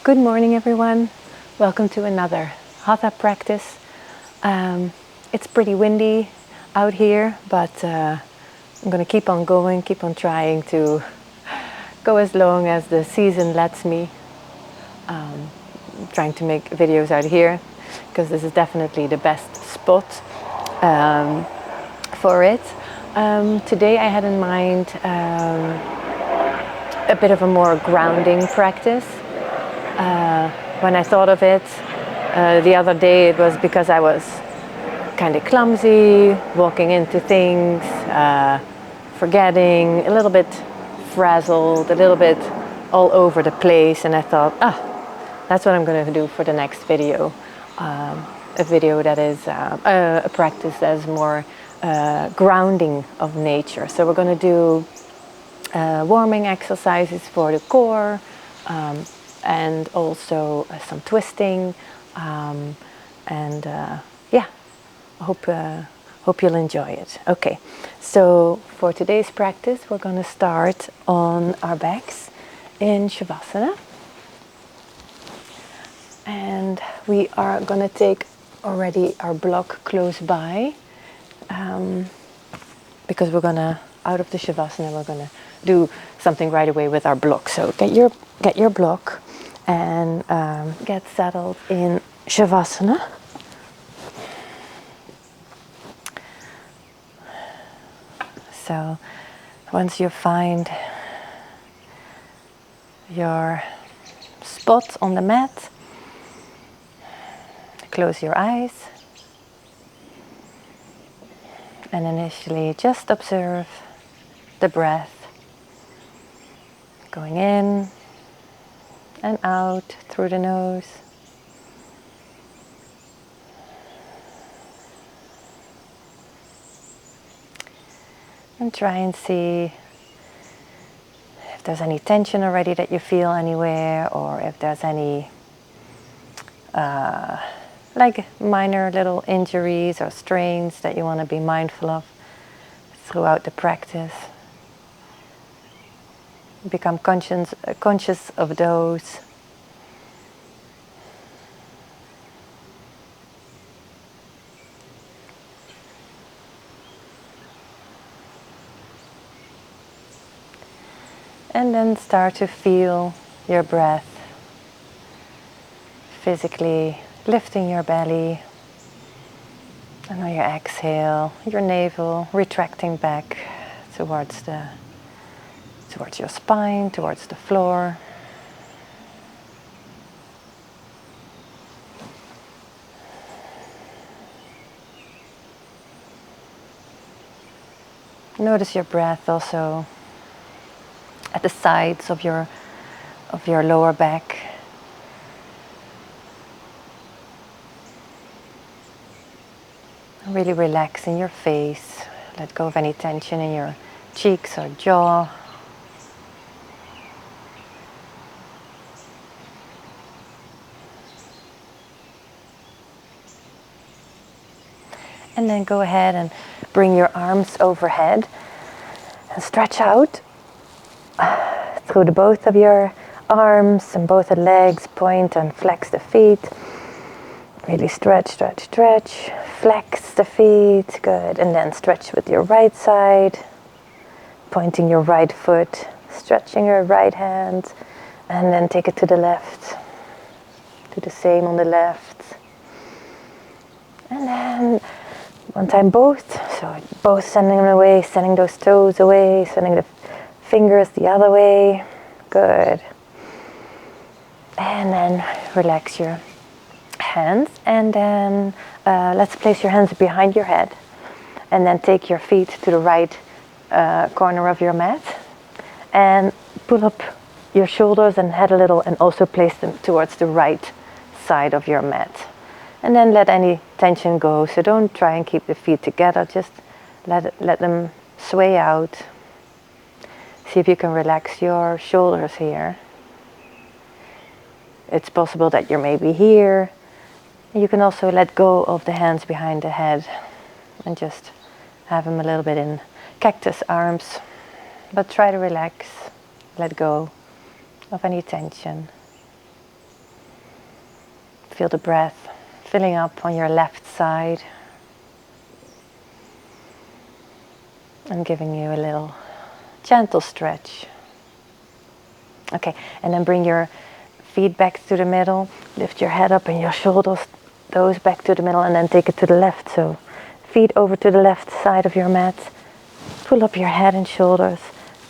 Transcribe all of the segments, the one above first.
Good morning, everyone. Welcome to another Hatha practice. It's pretty windy out here, but I'm going to keep on going, keep on trying to go as long as the season lets me. Trying to make videos out here because this is definitely the best spot for it. Today I had in mind a bit of a more grounding practice. When I thought of it the other day, it was because I was kind of clumsy, walking into things, forgetting, a little bit frazzled, a little bit all over the place, and I thought, that's what I'm going to do for the next video. A video that is a practice that is more grounding of nature. So we're going to do warming exercises for the core, and also some twisting, and yeah, I hope you'll enjoy it. Okay, so for today's practice we're going to start on our backs in Shavasana, and we are going to take already our block close by, because we're going to, out of the Shavasana, we're going to do something right away with our block. So get your block and get settled in Shavasana. So once you find your spot on the mat, close your eyes and initially just observe the breath going in and out through the nose. And try and see if there's any tension already that you feel anywhere, or if there's any like minor little injuries or strains that you want to be mindful of throughout the practice. Become conscious of those. And then start to feel your breath physically lifting your belly. And on your exhale, your navel retracting back towards your spine, towards the floor. Notice your breath also at the sides of your lower back. Really relax in your face. Let go of any tension in your cheeks or jaw. And then go ahead and bring your arms overhead and stretch out through both of your arms and both the legs. Point and flex the feet. Really stretch, stretch, stretch. Flex the feet. Good. And then stretch with your right side. Pointing your right foot. Stretching your right hand. And then take it to the left. Do the same on the left. And then one time both. So both sending them away, sending those toes away, sending the fingers the other way. Good. And then relax your hands, and then let's place your hands behind your head, and then take your feet to the right corner of your mat and pull up your shoulders and head a little, and also place them towards the right side of your mat. And then let any tension go. So don't try and keep the feet together, just let them sway out. See if you can relax your shoulders here. It's possible that you're maybe here. You can also let go of the hands behind the head and just have them a little bit in cactus arms. But try to relax, let go of any tension. Feel the breath filling up on your left side and giving you a little gentle stretch. Okay, and then bring your feet back to the middle. Lift your head up and your shoulders, those back to the middle, and then take it to the left. So feet over to the left side of your mat. Pull up your head and shoulders.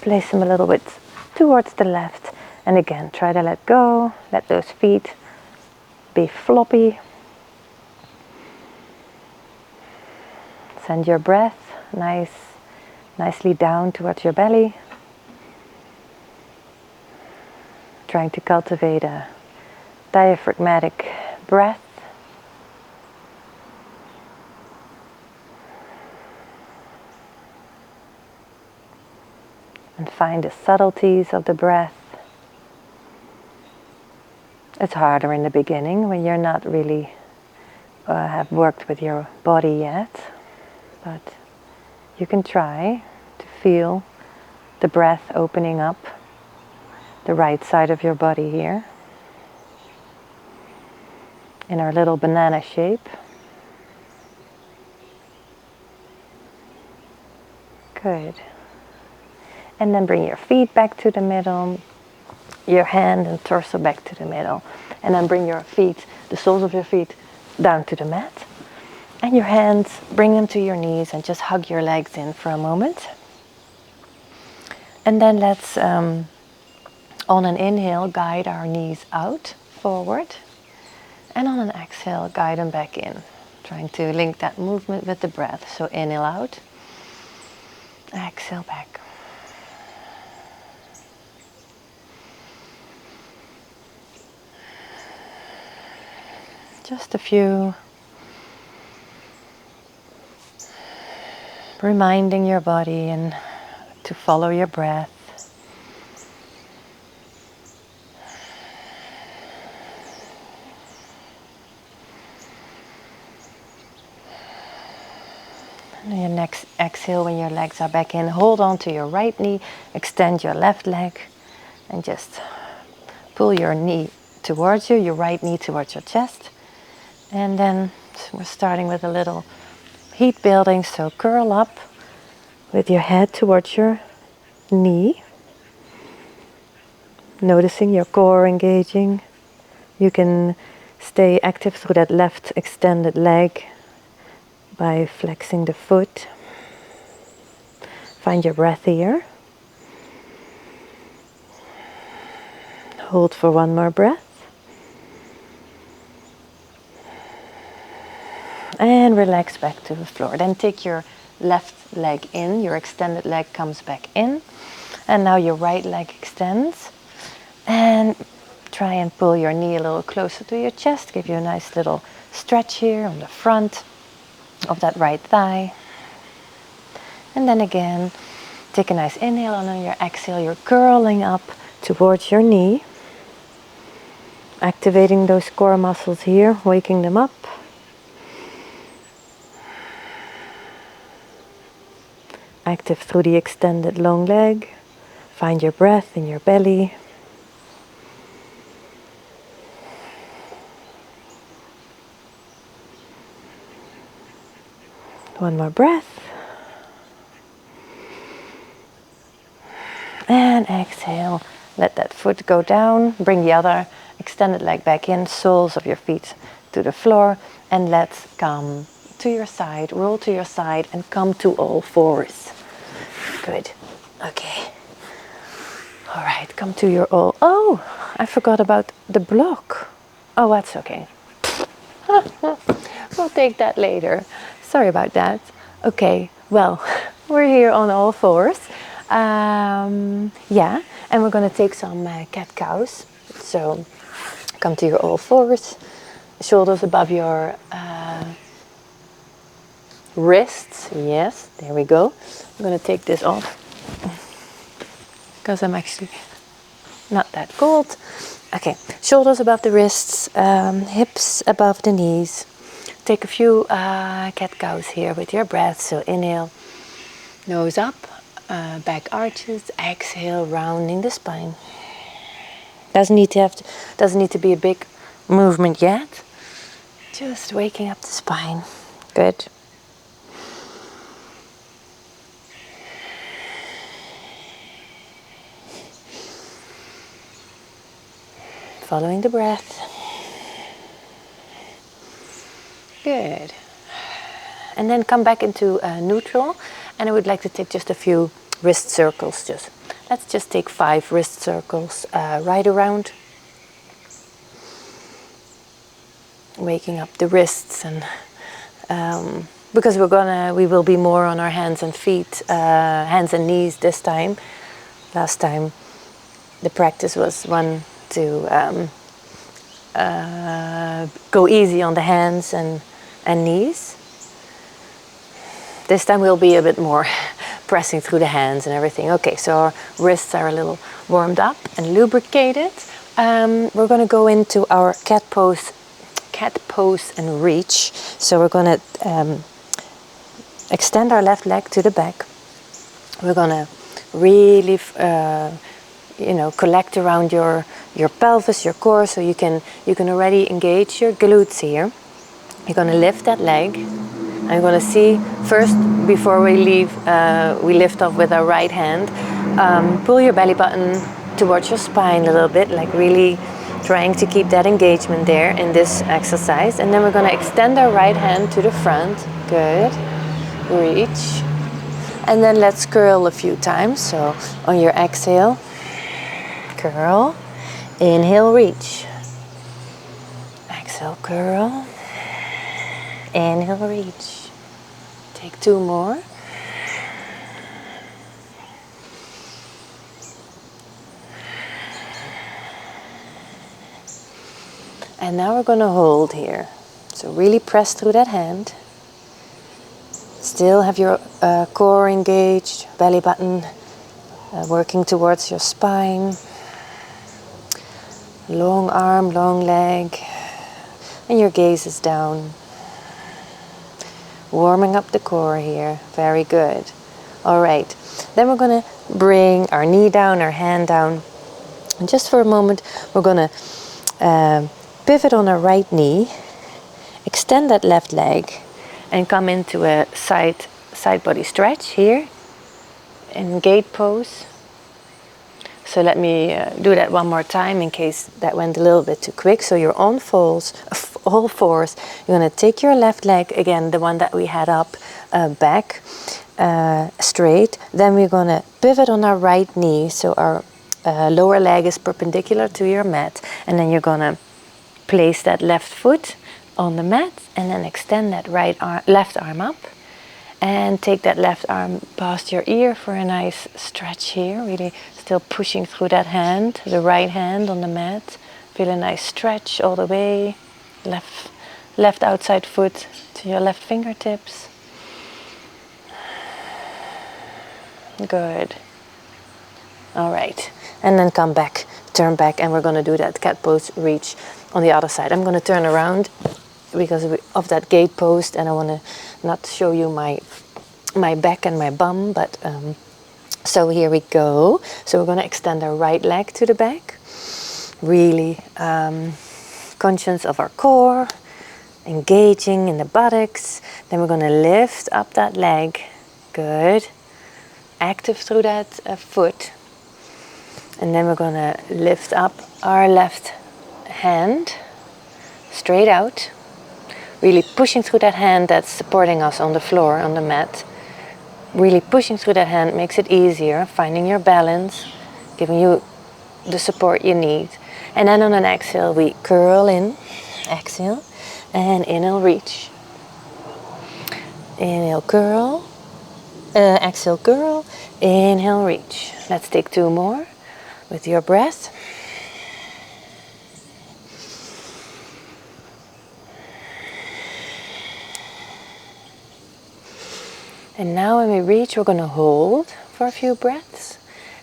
Place them a little bit towards the left. And again, try to let go. Let those feet be floppy. Send your breath nicely down towards your belly. Trying to cultivate a diaphragmatic breath. And find the subtleties of the breath. It's harder in the beginning when you're not really have worked with your body yet, but you can try to feel the breath opening up the right side of your body here in our little banana shape. Good. And then bring your feet back to the middle, your hand and torso back to the middle. And then bring your feet, the soles of your feet, down to the mat. And your hands, bring them to your knees and just hug your legs in for a moment. And then let's, on an inhale, guide our knees out, forward. And on an exhale, guide them back in. Trying to link that movement with the breath. So inhale out, exhale back. Just a few. Reminding your body and to follow your breath. And your next exhale, when your legs are back in, hold on to your right knee, extend your left leg, and just pull your knee towards you, your right knee towards your chest. And then we're starting with a little heat building, so curl up with your head towards your knee. Noticing your core engaging. You can stay active through that left extended leg by flexing the foot. Find your breath here. Hold for one more breath. And relax back to the floor. Then take your left leg in, your extended leg comes back in. And now your right leg extends. And try and pull your knee a little closer to your chest. Give you a nice little stretch here on the front of that right thigh. And then again, take a nice inhale, and on your exhale, you're curling up towards your knee. Activating those core muscles here, waking them up. Active through the extended long leg. Find your breath in your belly. One more breath. And exhale. Let that foot go down. Bring the other extended leg back in. Soles of your feet to the floor. And let's come to your side. Roll to your side and come to all fours. Good. Okay. All right. Come to your all. Oh, I forgot about the block. Oh, that's okay. We'll take that later. Sorry about that. Okay, well, we're here on all fours. Yeah, and we're going to take some cat-cows. So come to your all fours, shoulders above your wrists. Yes, there we go. I'm going to take this off because I'm actually not that cold. Okay, shoulders above the wrists, hips above the knees. Take a few cat-cows here with your breath. So inhale, nose up, back arches. Exhale, rounding the spine. Doesn't need to be a big movement yet. Just waking up the spine. Good. Following the breath. Good. And then come back into neutral. And I would like to take just a few wrist circles. Let's just take 5 wrist circles right around. Waking up the wrists, and because we will be more on our hands and feet, hands and knees this time. Last time the practice was one to go easy on the hands and knees. This time we'll be a bit more pressing through the hands and everything. Okay, so our wrists are a little warmed up and lubricated. We're going to go into our cat pose and reach. So we're going to extend our left leg to the back. We're going to really collect around your pelvis, your core, so you can already engage your glutes here. You're going to lift that leg. I'm going to see first, before we lift off with our right hand. Pull your belly button towards your spine a little bit, like really trying to keep that engagement there in this exercise. And then we're going to extend our right hand to the front. Good. Reach. And then let's curl a few times. So on your exhale, curl. Inhale, reach. Exhale, curl. Inhale, reach. Take 2 more. And now we're going to hold here. So really press through that hand. Still have your core engaged, belly button working towards your spine. Long arm, long leg. And your gaze is down. Warming up the core here. Very good. All right. Then we're going to bring our knee down, our hand down. And just for a moment, we're going to pivot on our right knee, extend that left leg, and come into a side body stretch here in gate pose. So let me do that one more time in case that went a little bit too quick. So you're on all fours. You're going to take your left leg, again, the one that we had up, back, straight. Then we're going to pivot on our right knee. So our lower leg is perpendicular to your mat. And then you're going to place that left foot on the mat and then extend that left arm up and take that left arm past your ear for a nice stretch here. Really still pushing through that hand, the right hand on the mat. Feel a nice stretch all the way. Left outside foot to your left fingertips. Good. All right. And then come back, turn back, and we're going to do that cat pose reach on the other side. I'm going to turn around because of that gate pose, and I want to not show you my back and my bum, but so here we go. So we're going to extend our right leg to the back, really conscious of our core, engaging in the buttocks. Then we're going to lift up that leg. Good. Active through that foot. And then we're going to lift up our left hand straight out, really pushing through that hand that's supporting us on the floor, on the mat. Really pushing through that hand makes it easier, finding your balance, giving you the support you need. And then on an exhale, we curl in, exhale, and inhale, reach. Inhale, curl, exhale, curl, inhale, reach. Let's take 2 more with your breath. And now when we reach, we're going to hold for a few breaths.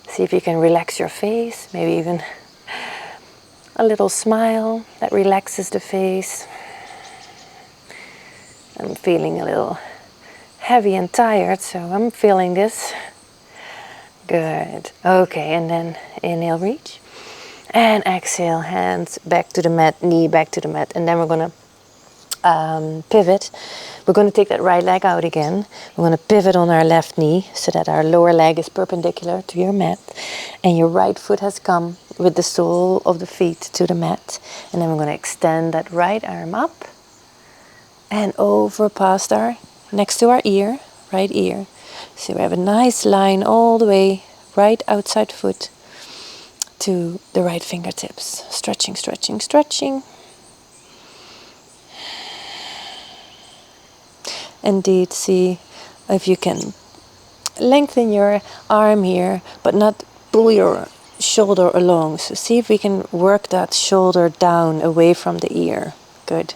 See if you can relax your face, maybe even a little smile that relaxes the face. I'm feeling a little heavy and tired, so I'm feeling this. Good. Okay, and then inhale, reach. And exhale, hands back to the mat, knee back to the mat. And then we're going to pivot. We're going to take that right leg out again. We're going to pivot on our left knee so that our lower leg is perpendicular to your mat. And your right foot has come with the sole of the feet to the mat. And then we're going to extend that right arm up and over past our, next to our ear, right ear. So we have a nice line all the way, right outside foot to the right fingertips. Stretching, stretching, stretching. Indeed, see if you can lengthen your arm here, but not pull your shoulder along. So see if we can work that shoulder down away from the ear. Good.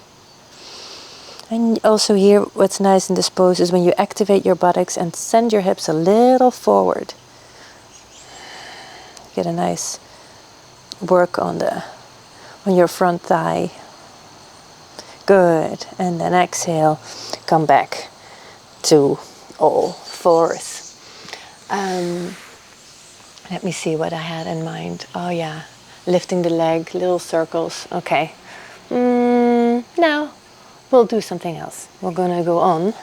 And also here, what's nice in this pose is when you activate your buttocks and send your hips a little forward. Get a nice work on your front thigh. Good. And then exhale, come back to all fours. Let me see what I had in mind. Oh yeah, lifting the leg, little circles. Okay. Now we'll do something else. We're going to go on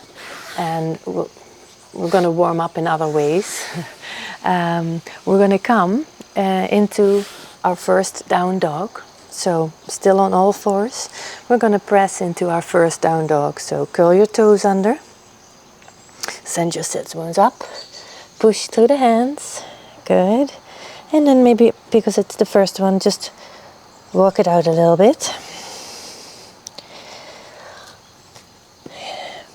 and we're going to warm up in other ways. We're going to come into our first down dog. So still on all fours, we're going to press into our first down dog. So curl your toes under, send your sit bones up, push through the hands, good. And then maybe, because it's the first one, just walk it out a little bit.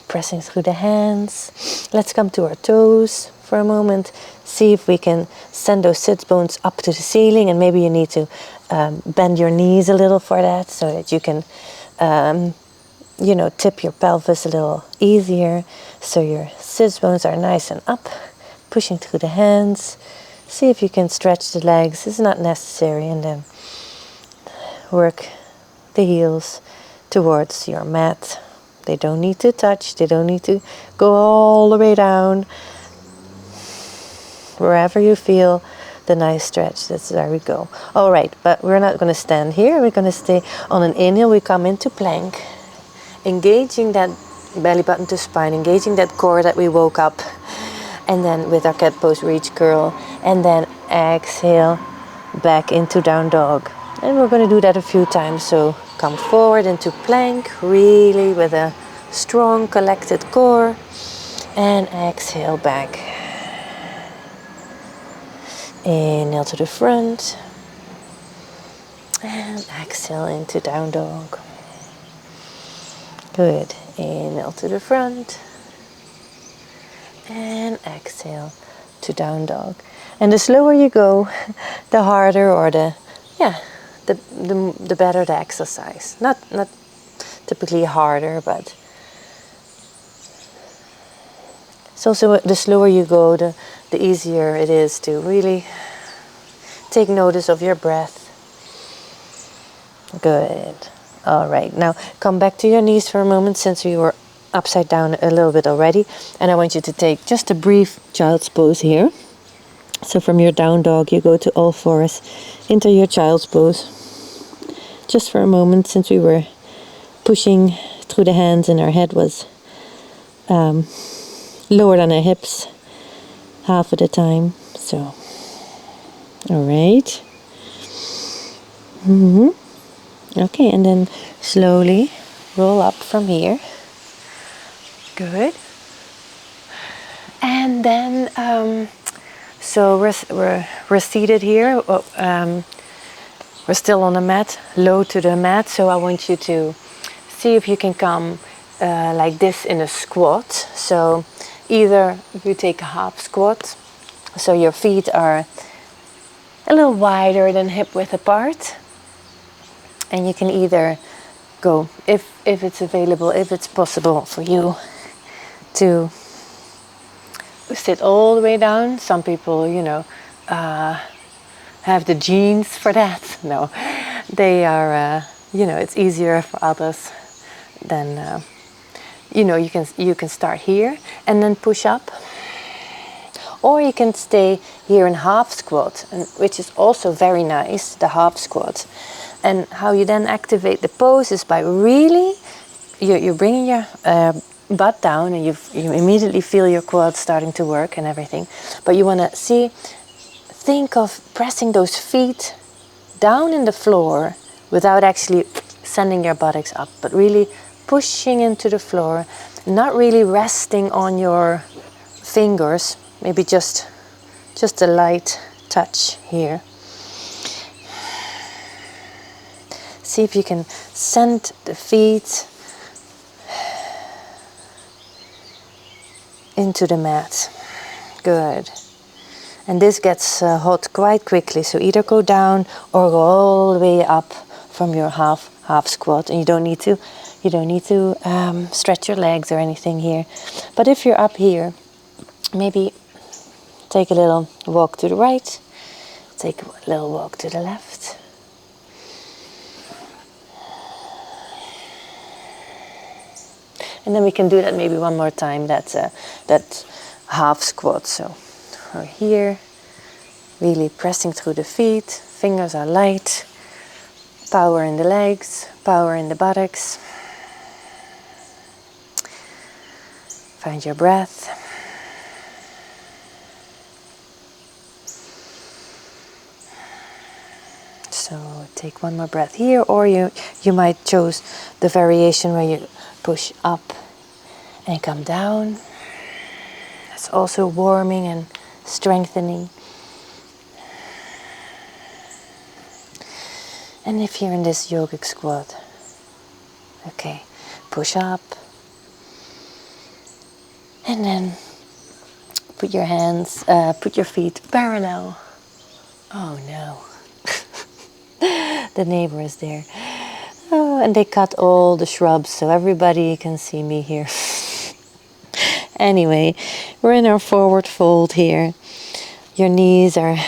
Pressing through the hands. Let's come to our toes for a moment. See if we can send those sit bones up to the ceiling, and maybe you need to bend your knees a little for that, so that you can, tip your pelvis a little easier. So your sit bones are nice and up, pushing through the hands. See if you can stretch the legs. It's not necessary, and then work the heels towards your mat. They don't need to touch. They don't need to go all the way down. Wherever you feel the nice stretch, that's where we go. All right, but we're not going to stand here. We're going to stay on an inhale. We come into plank, engaging that belly button to spine, engaging that core that we woke up. And then with our cat pose, reach, curl, and then exhale back into down dog. And we're going to do that a few times. So come forward into plank, really with a strong collected core, and exhale back. Inhale to the front, and exhale into down dog. Good. Inhale to the front, and exhale to down dog. And the slower you go, the harder, or the better the exercise. Not typically harder, but it's also the slower you go, the easier it is to really take notice of your breath. Good. All right. Now come back to your knees for a moment, since we were upside down a little bit already. And I want you to take just a brief child's pose here. So from your down dog, you go to all fours into your child's pose. Just for a moment, since we were pushing through the hands and our head was lower than our hips half of the time. So, all right. Okay, and then slowly roll up from here. Good. And then, so we're seated here. We're still on the mat, low to the mat. So I want you to see if you can come like this in a squat. So either you take a half squat, so your feet are a little wider than hip width apart, and you can either go, if it's available, if it's possible for you, to sit all the way down. Some people, have the genes for that. No, they are, it's easier for others than, you can start here and then push up. Or you can stay here in half squat, which is also very nice, the half squat. And how you then activate the pose is by really you're bringing your butt down, and you immediately feel your quads starting to work and everything. But you want to think of pressing those feet down in the floor without actually sending your buttocks up, but really pushing into the floor, not really resting on your fingers, maybe just a light touch here. See if you can send the feet into the mat. Good. And this gets hot quite quickly, so either go down or go all the way up from your half squat. And you don't need to stretch your legs or anything here. But if you're up here, maybe take a little walk to the right, take a little walk to the left. And then we can do that maybe one more time, that half squat. So we're here, really pressing through the feet, fingers are light, power in the legs, power in the buttocks. Find your breath. So take one more breath here, or you might choose the variation where you push up and come down. It's also warming and strengthening. And if you're in this yogic squat, okay, push up, and then put your feet parallel. Oh no. The neighbor is there. Oh, and they cut all the shrubs so everybody can see me here. Anyway, we're in our forward fold here. Your knees are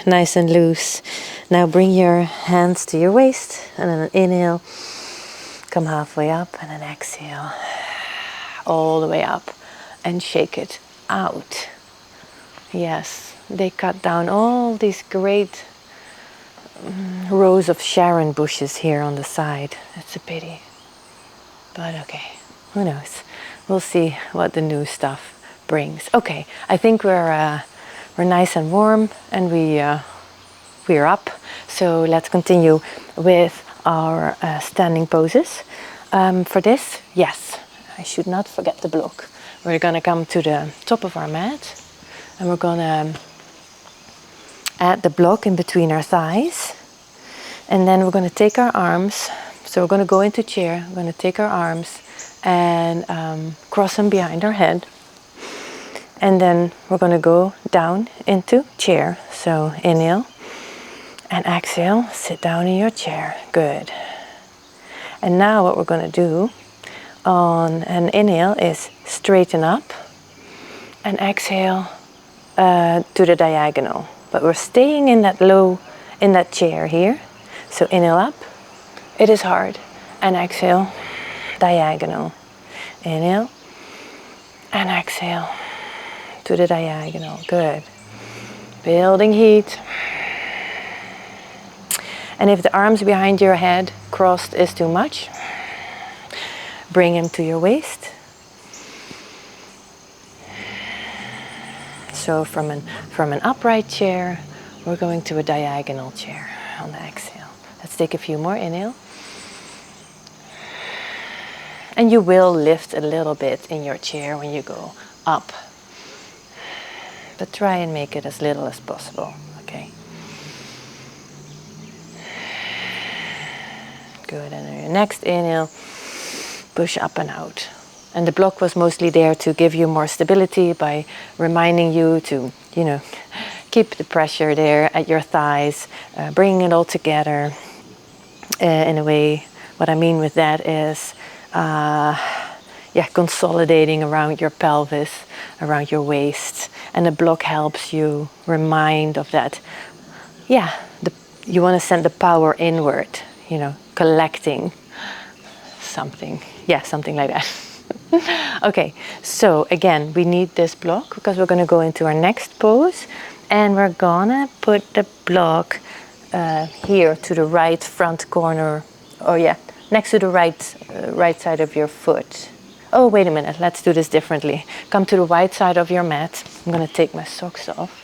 nice and loose. Now bring your hands to your waist, and then an inhale, come halfway up, and an exhale all the way up, and shake it out. Yes, they cut down all these great rows of Sharon bushes here on the side. It's a pity, but okay, who knows? We'll see what the new stuff brings. Okay, I think we're nice and warm, and we're up. So let's continue with our standing poses. For this, yes, I should not forget the block. We're gonna come to the top of our mat, and we're gonna add the block in between our thighs, and then we're going to take our arms, so we're going to go into chair, we're going to take our arms and cross them behind our head, and then we're going to go down into chair. So inhale and exhale, sit down in your chair. Good. And now what we're going to do on an inhale is straighten up, and exhale to the diagonal. But we're staying in that chair here. So inhale up, it is hard, and exhale, diagonal. Inhale, and exhale to the diagonal. Good. Building heat. And if the arms behind your head crossed is too much, bring them to your waist. So from an upright chair, we're going to a diagonal chair on the exhale. Let's take a few more. Inhale. And you will lift a little bit in your chair when you go up. But try and make it as little as possible, okay? Good, and on your next inhale, push up and out. And the block was mostly there to give you more stability by reminding you to, keep the pressure there at your thighs, bringing it all together in a way. What I mean with that is, consolidating around your pelvis, around your waist. And the block helps you remind of that. You want to send the power inward, collecting something. Yeah, something like that. Okay, so again, we need this block because we're going to go into our next pose, and we're gonna put the block here to the right front corner, next to the right side of your foot. Oh, wait a minute, let's do this differently. Come to the right side of your mat. I'm gonna take my socks off.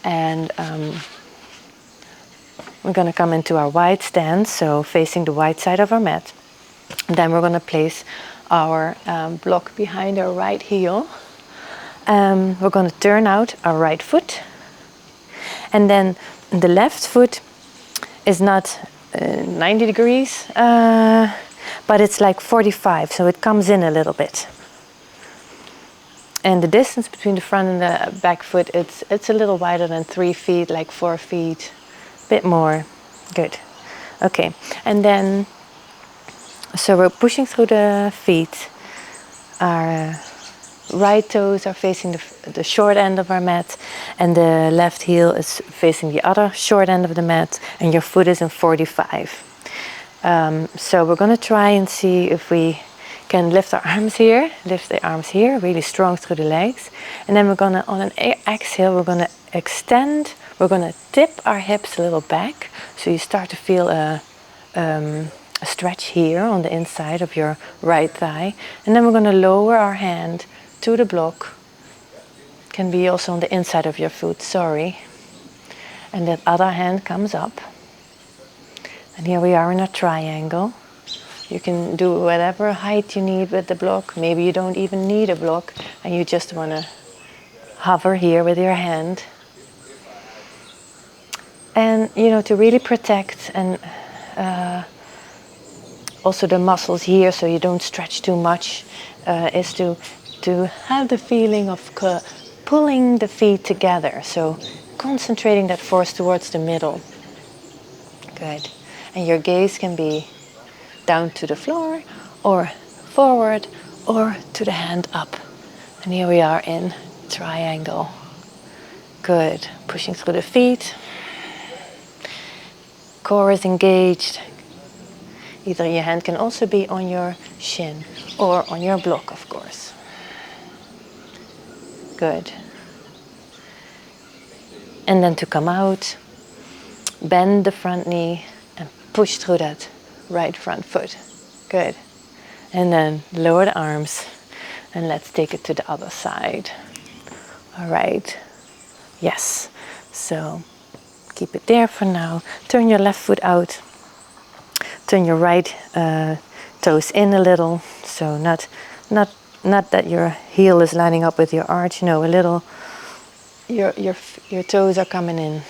And we're gonna come into our wide stance, so facing the wide side of our mat. And then we're gonna place our block behind our right heel. We're gonna turn out our right foot. And then the left foot is not 90 degrees, but it's like 45, so it comes in a little bit. And the distance between the front and the back foot, it's a little wider than 3 feet, like 4 feet, a bit more. Good. Okay, and then, so we're pushing through the feet. Our right toes are facing the short end of our mat, and the left heel is facing the other short end of the mat, and your foot is in 45. So we're going to try and see if we can lift our arms here, lift the arms here, really strong through the legs. And then we're going to, on an exhale, we're going to extend, we're going to tip our hips a little back. So you start to feel a stretch here on the inside of your right thigh. And then we're going to lower our hand to the block. Can be also on the inside of your foot, sorry. And that other hand comes up. And here we are in a triangle. You can do whatever height you need with the block. Maybe you don't even need a block and you just want to hover here with your hand. And, you know, to really protect and also the muscles here so you don't stretch too much, is to have the feeling of pulling the feet together. So concentrating that force towards the middle. Good. And your gaze can be down to the floor or forward or to the hand up. And here we are in triangle. Good. Pushing through the feet. Core is engaged. Either your hand can also be on your shin or on your block, of course. Good. And then to come out, bend the front knee and push through that right front foot. Good. And then lower the arms and let's take it to the other side. All right. Yes. So keep it there for now. Turn your left foot out. Turn your right toes in a little. So not that your heel is lining up with your arch. No, a little. Your toes are coming in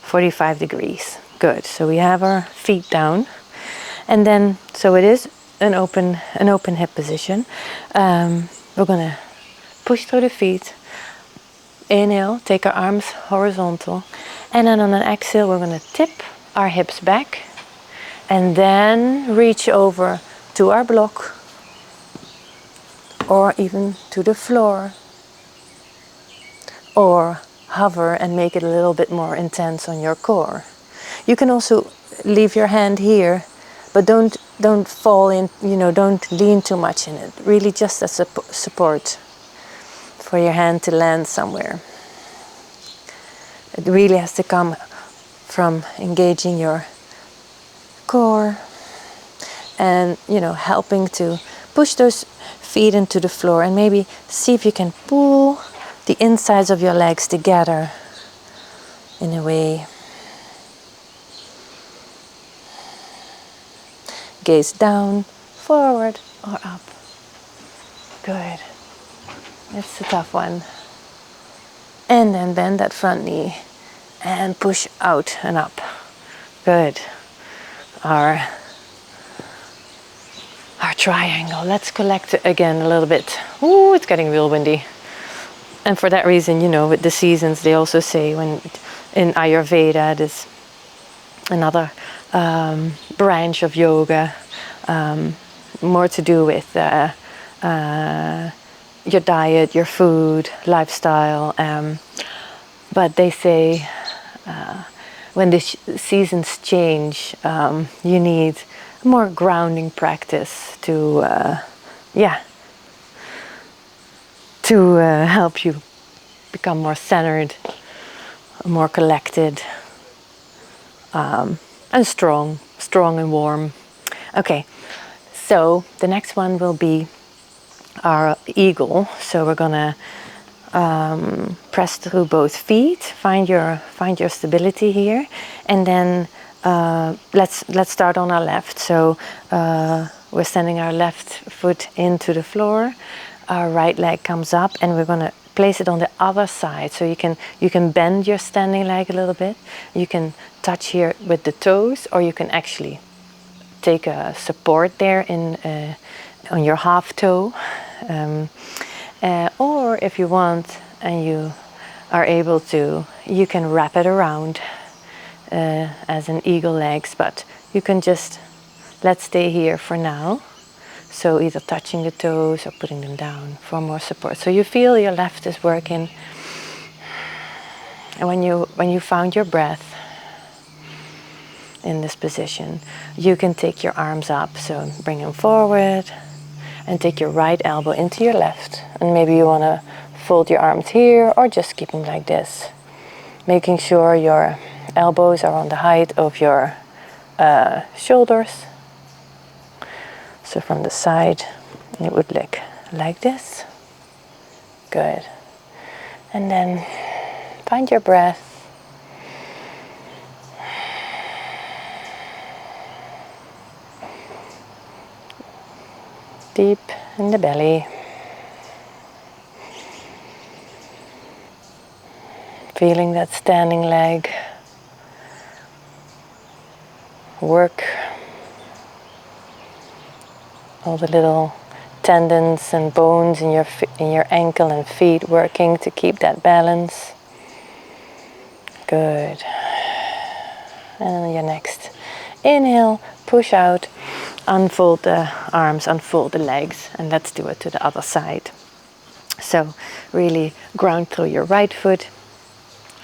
45 degrees. Good. So we have our feet down. And then, so it is an open hip position. We're going to push through the feet. Inhale, take our arms horizontal. And then on an exhale, we're going to tip our hips back. And then reach over to our block. Or even to the floor. Or hover and make it a little bit more intense on your core. You can also leave your hand here, but don't fall in, you know, don't lean too much in it. Really just as a support for your hand to land somewhere. It really has to come from engaging your core and, you know, helping to push those feet into the floor and maybe see if you can pull the insides of your legs together in a way. Gaze down, forward, or up. Good. It's a tough one. And then bend that front knee and push out and up. Good. Our triangle. Let's collect it again a little bit. Ooh, it's getting real windy. And for that reason, you know, with the seasons, they also say when in Ayurveda, there's another branch of yoga, more to do with your diet, your food, lifestyle. But they say when the seasons change, you need more grounding practice to, help you become more centered, more collected, and strong and warm. Okay, so the next one will be our eagle. So we're gonna press through both feet, find your stability here, and then let's start on our left. So we're sending our left foot into the floor, our right leg comes up, and we're gonna place it on the other side. So you can bend your standing leg a little bit. You can touch here with the toes, or you can actually take a support there in on your half toe. Or if you want and you are able to, you can wrap it around as an eagle legs, but you can just, let's stay here for now. So either touching the toes or putting them down for more support. So you feel your left is working. And when you found your breath in this position, you can take your arms up. So bring them forward and take your right elbow into your left. And maybe you want to fold your arms here or just keep them like this. Making sure your elbows are on the height of your shoulders. So from the side, it would look like this. Good. And then find your breath. Deep in the belly. Feeling that standing leg work. All the little tendons and bones in your ankle and feet working to keep that balance. Good. And on your next inhale, push out, unfold the arms, unfold the legs, and let's do it to the other side. So really ground through your right foot,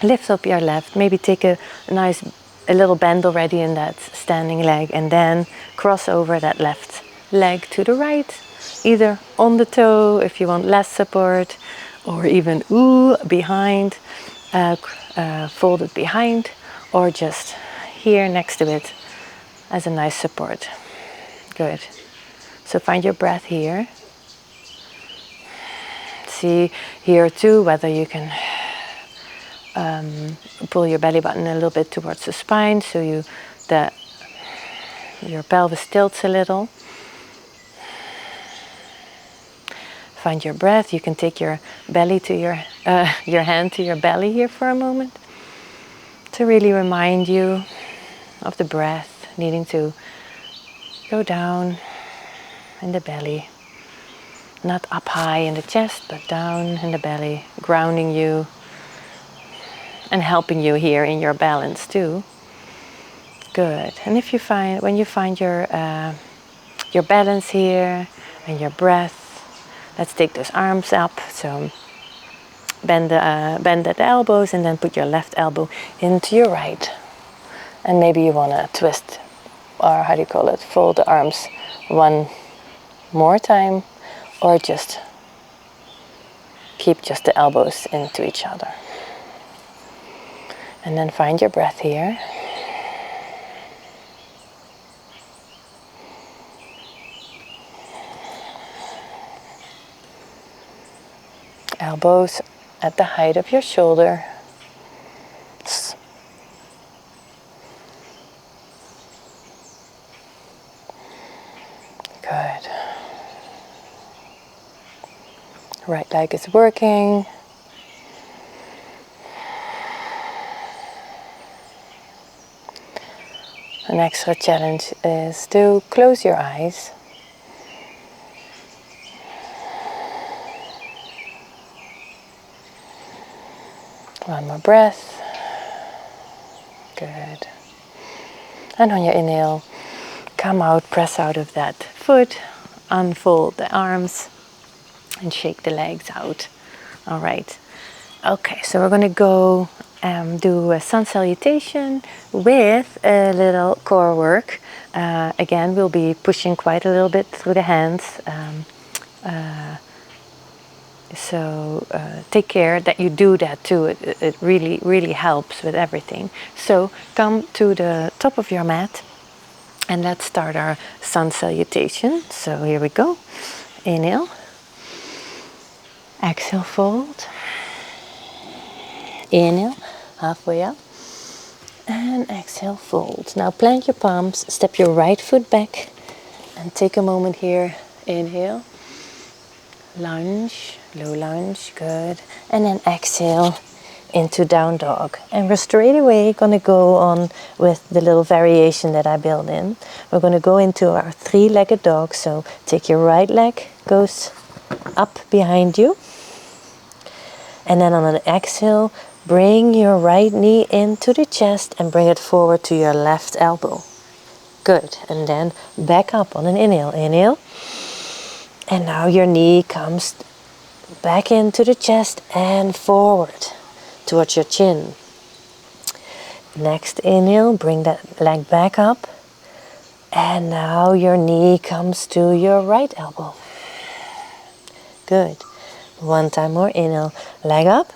lift up your left, maybe take a little bend already in that standing leg, and then cross over that left leg to the right, either on the toe if you want less support, or even behind, folded behind, or just here next to it as a nice support. Good. So find your breath here. See here too whether you can pull your belly button a little bit towards the spine so your pelvis tilts a little. Find your breath. You can take your belly to your hand to your belly here for a moment to really remind you of the breath needing to go down in the belly, not up high in the chest, but down in the belly, grounding you and helping you here in your balance too. Good. And when you find your balance here and your breath, let's take those arms up. So bend at the elbows and then put your left elbow into your right. And maybe you want to twist, or how do you call it, fold the arms one more time, or just keep just the elbows into each other. And then find your breath here. Elbows at the height of your shoulder. Good. Right leg is working. An extra challenge is to close your eyes. One more breath. Good. And on your inhale, come out, press out of that foot, unfold the arms, and shake the legs out. All right. Okay, so we're going to go do a sun salutation with a little core work. Again, we'll be pushing quite a little bit through the hands. So take care that you do that too. It really, really helps with everything. So come to the top of your mat and let's start our sun salutation. So here we go. Inhale. Exhale, fold. Inhale, halfway up. And exhale, fold. Now plant your palms, step your right foot back and take a moment here. Inhale. Lunge, low lunge, good. And then exhale into down dog. And we're straight away going to go on with the little variation that I built in. We're going to go into our three-legged dog. So take your right leg, goes up behind you. And then on an exhale, bring your right knee into the chest and bring it forward to your left elbow. Good. And then back up on an inhale. Inhale. And now your knee comes back into the chest and forward towards your chin. Next inhale, bring that leg back up. And now your knee comes to your right elbow. Good. One time more, inhale, leg up.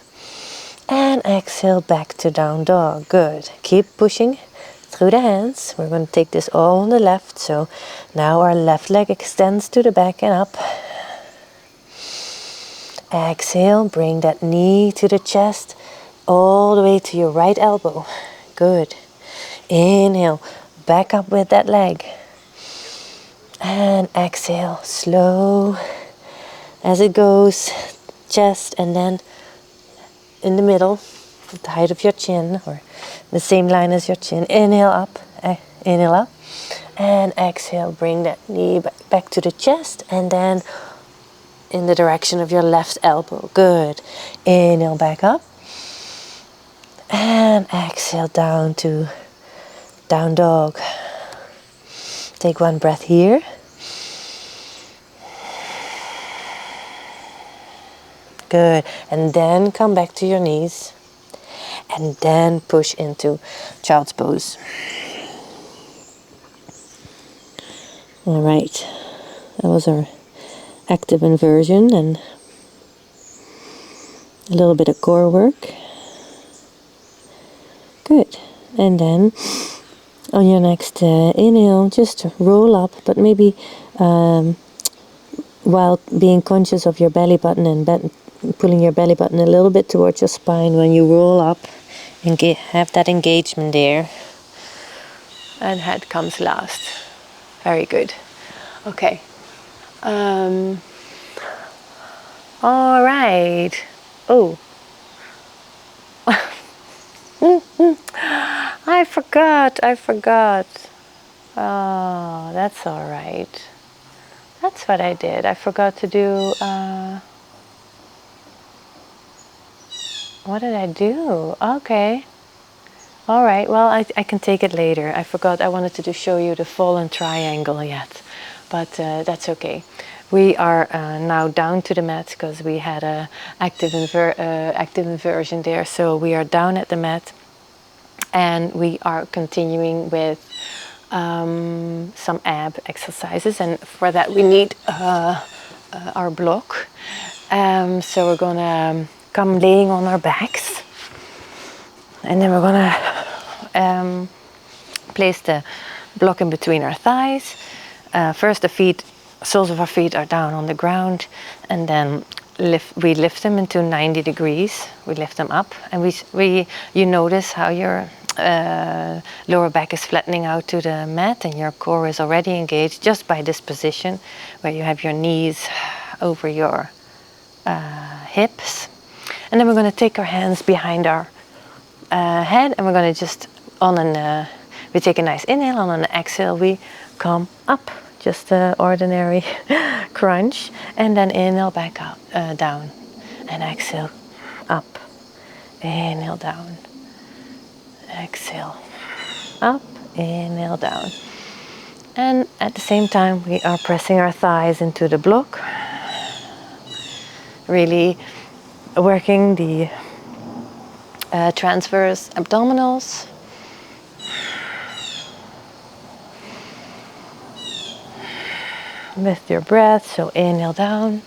And exhale back to down dog. Good. Keep pushing through the hands. We're going to take this all on the left. So now our left leg extends to the back and up. Exhale, bring that knee to the chest, all the way to your right elbow. Good. Inhale, back up with that leg. And exhale, slow as it goes, chest, and then in the middle, at the height of your chin, or the same line as your chin. Inhale up, inhale up, and exhale, bring that knee back to the chest, and then in the direction of your left elbow. Good. Inhale back up. And exhale down to down dog. Take one breath here. Good. And then come back to your knees. And then push into child's pose. All right. That was our active inversion and a little bit of core work. Good. And then on your next inhale, just roll up, but maybe while being conscious of your belly button and pulling your belly button a little bit towards your spine when you roll up and have that engagement there. And head comes last. Very good. Okay. All right. Oh. I forgot. Oh, that's all right. That's what I did. I forgot to do, what did I do? Okay. All right, well, I can take it later. I forgot I wanted to show you the fallen triangle yet, but that's okay. We are now down to the mat because we had a active inversion there. So we are down at the mat and we are continuing with some ab exercises. And for that we need our block. So we're gonna come laying on our backs. And then we're gonna place the block in between our thighs. First the soles of our feet are down on the ground, and then we lift them into 90 degrees. We lift them up, and you notice how your lower back is flattening out to the mat, and your core is already engaged just by this position, where you have your knees over your hips. And then we're going to take our hands behind our head, and we're going to just we take a nice inhale, and on an exhale we come up, just an ordinary crunch, and then inhale back up, down, and exhale up, inhale down, exhale up, inhale down. And at the same time we are pressing our thighs into the block, really working the transverse abdominals. With your breath, so inhale down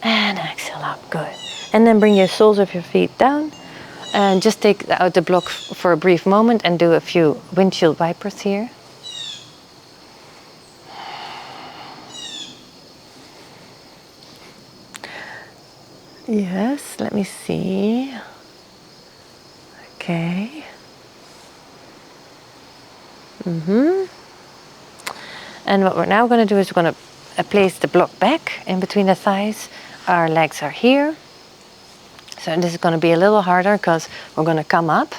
and exhale up, good. And then bring your soles of your feet down and just take out the block for a brief moment and do a few windshield wipers here. Yes, let me see. Okay. And what we're now going to do is we're going to place the block back in between the thighs. Our legs are here. So this is going to be a little harder because we're going to come up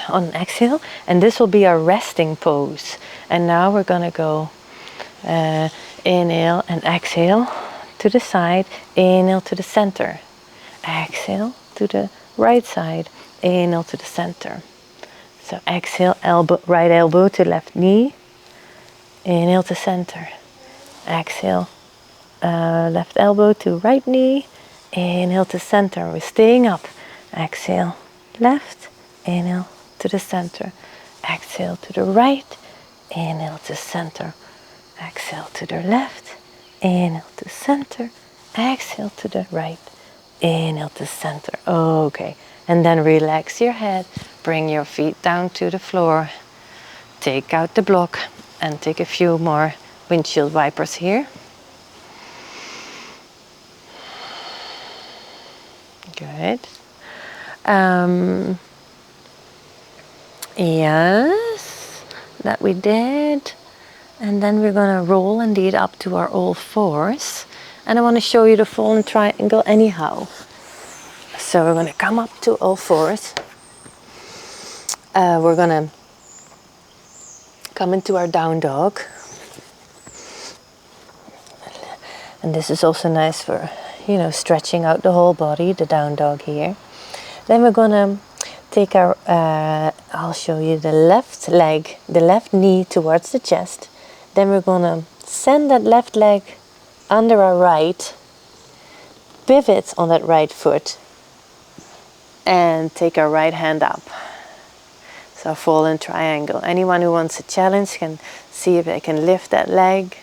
on an exhale. And this will be our resting pose. And now we're going to go inhale and exhale to the side. Inhale to the center. Exhale to the right side. Inhale to the center. So exhale, right elbow to left knee. Inhale to center. Exhale, left elbow to right knee. Inhale to center. We're staying up. Exhale, left. Inhale to the center. Exhale to the right. Inhale to center. Exhale to the left. Inhale to center. Exhale to the right. Inhale to center. Okay. And then relax your head. Bring your feet down to the floor. Take out the block and take a few more windshield wipers here. Good. Yes, that we did. And then we're going to roll indeed up to our all fours. And I want to show you the fallen triangle anyhow. So we're going to come up to all fours. We're going to come into our down dog. And this is also nice for, stretching out the whole body, the down dog here. Then we're going to take our, I'll show you the left leg, the left knee towards the chest. Then we're going to send that left leg under our right, pivot on that right foot, and take our right hand up. So fallen triangle. Anyone who wants a challenge can see if they can lift that leg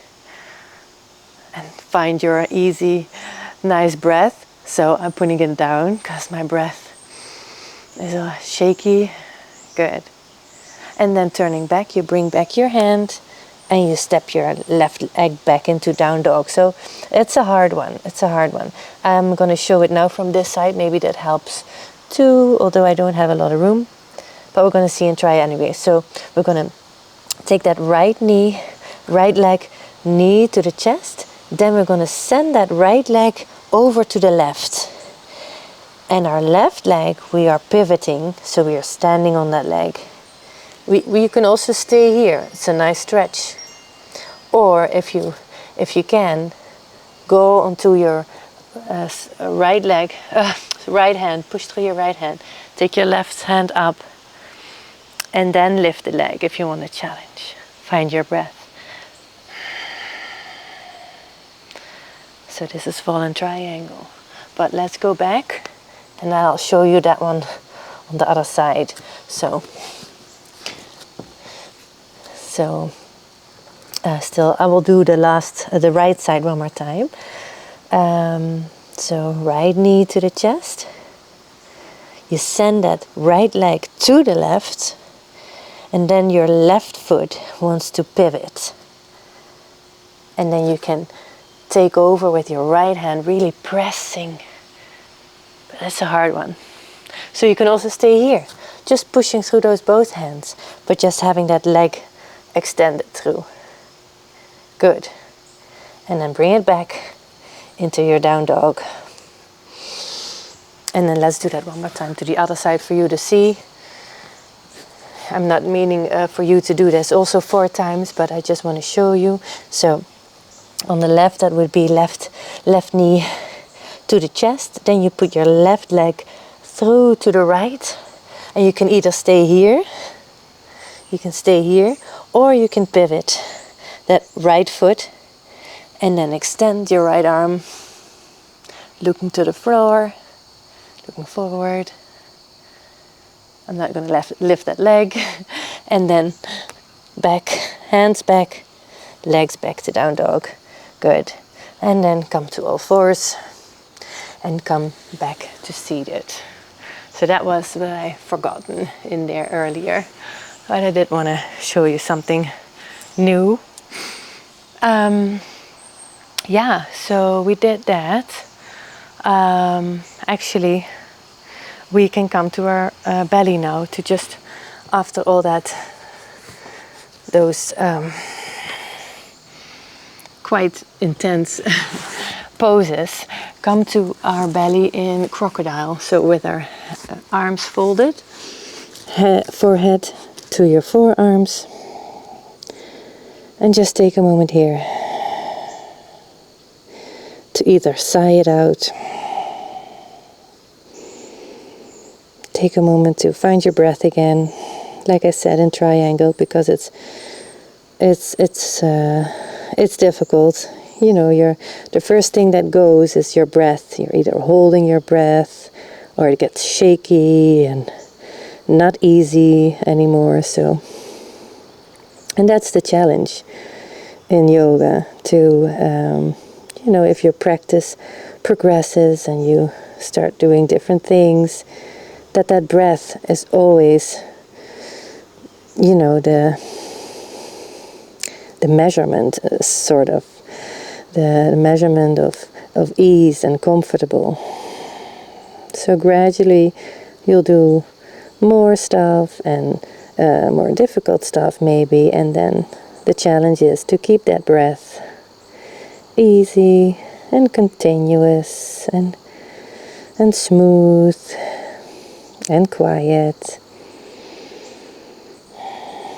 and find your easy, nice breath. So I'm putting it down because my breath is shaky. Good. And then turning back, you bring back your hand and you step your left leg back into down dog. So it's a hard one. It's a hard one. I'm going to show it now from this side. Maybe that helps too, although I don't have a lot of room. But we're going to see and try anyway. So we're going to take that right knee, right leg, knee to the chest. Then we're going to send that right leg over to the left. And our left leg, we are pivoting. So we are standing on that leg. You can also stay here. It's a nice stretch. Or if you can, go onto your right leg, right hand, push through your right hand. Take your left hand up. And then lift the leg if you want a challenge. Find your breath. So this is fallen triangle. But let's go back and I'll show you that one on the other side. So still I will do the right side one more time. So right knee to the chest. You send that right leg to the left. And then your left foot wants to pivot. And then you can take over with your right hand, really pressing. But that's a hard one. So you can also stay here, just pushing through those both hands, but just having that leg extended through. Good. And then bring it back into your down dog. And then let's do that one more time to the other side for you to see. I'm not meaning for you to do this also 4 times, but I just want to show you. So on the left, that would be left knee to the chest. Then you put your left leg through to the right. And you can either stay here, or you can pivot that right foot and then extend your right arm, looking to the floor, looking forward. I'm not going to lift that leg. And then back, hands back, legs back to down dog. Good. And then come to all fours. and come back to seated. So that was what I forgotten in there earlier, but I did want to show you something new. Yeah, so we did that. Actually, we can come to our belly now to just, after all that, those quite intense poses, come to our belly in crocodile. So with our arms folded, forehead to your forearms, and just take a moment here to either sigh it out, take a moment to find your breath again, like I said, in triangle, because it's difficult. You know, the first thing that goes is your breath. You're either holding your breath or it gets shaky and not easy anymore. So, and that's the challenge in yoga to, you know, if your practice progresses and you start doing different things, that breath is always, you know, the measurement, sort of, the measurement of ease and comfortable. So gradually you'll do more stuff and more difficult stuff maybe, and then the challenge is to keep that breath easy and continuous and smooth and quiet.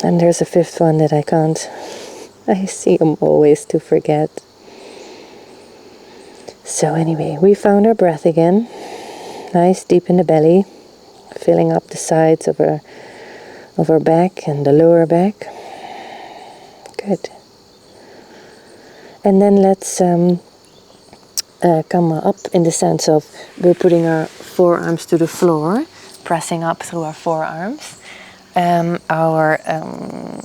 And there's a fifth one that I seem always to forget. So anyway, we found our breath again, nice deep in the belly, filling up the sides of our back and the lower back. Good. And then let's come up in the sense of we're putting our forearms to the floor, pressing up through our forearms. Our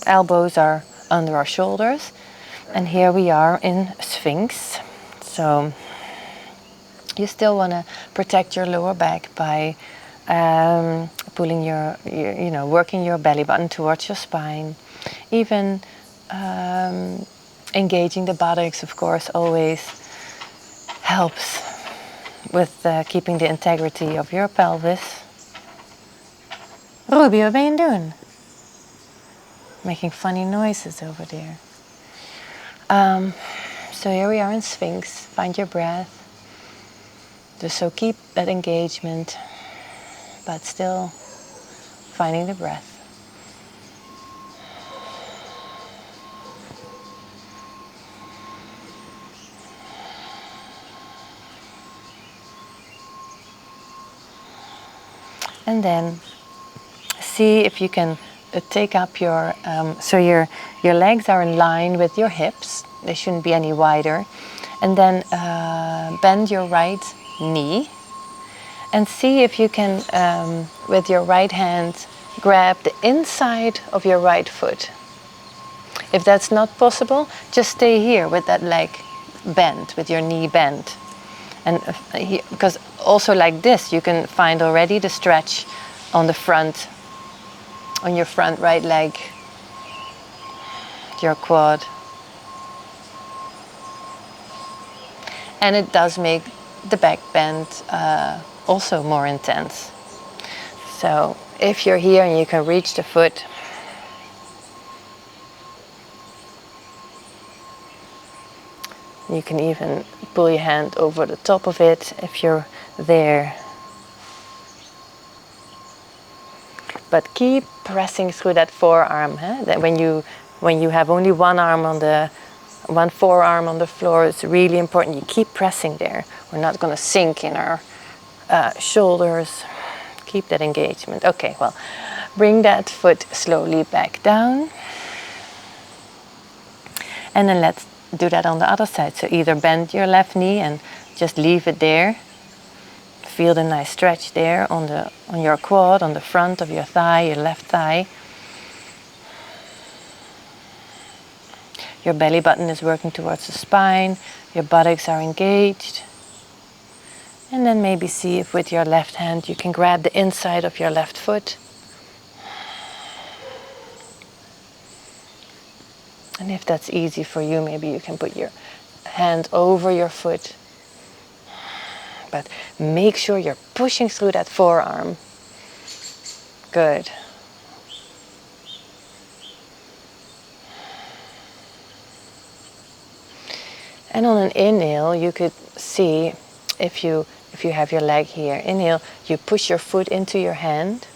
elbows are under our shoulders, and here we are in Sphinx. So you still want to protect your lower back by pulling working your belly button towards your spine, even engaging the buttocks, of course, always helps with keeping the integrity of your pelvis. Ruby, wat ben je doen? Making funny noises over there. So here we are in Sphinx. Find your breath. So keep that engagement, but still finding the breath. And then see if you can take up your, so your legs are in line with your hips. They shouldn't be any wider. And then bend your right knee and see if you can, with your right hand, grab the inside of your right foot. If that's not possible, just stay here with that leg bent, with your knee bent. And because also like this, you can find already the stretch on the front, on your front right leg, your quad. And it does make the back bend also more intense. So if you're here and you can reach the foot, you can even pull your hand over the top of it if you're there. But keep pressing through that forearm. That when you have only one forearm on the floor, it's really important you keep pressing there. We're not going to sink in our shoulders. Keep that engagement. Okay, well, bring that foot slowly back down. And then let's do that on the other side. So either bend your left knee and just leave it there. Feel the nice stretch there on your quad, on the front of your thigh, your left thigh. Your belly button is working towards the spine. Your buttocks are engaged. And then maybe see if with your left hand you can grab the inside of your left foot. And if that's easy for you, maybe you can put your hand over your foot. But make sure you're pushing through that forearm. Good. And on an inhale, you could see if you have your leg here. Inhale, you push your foot into your hand.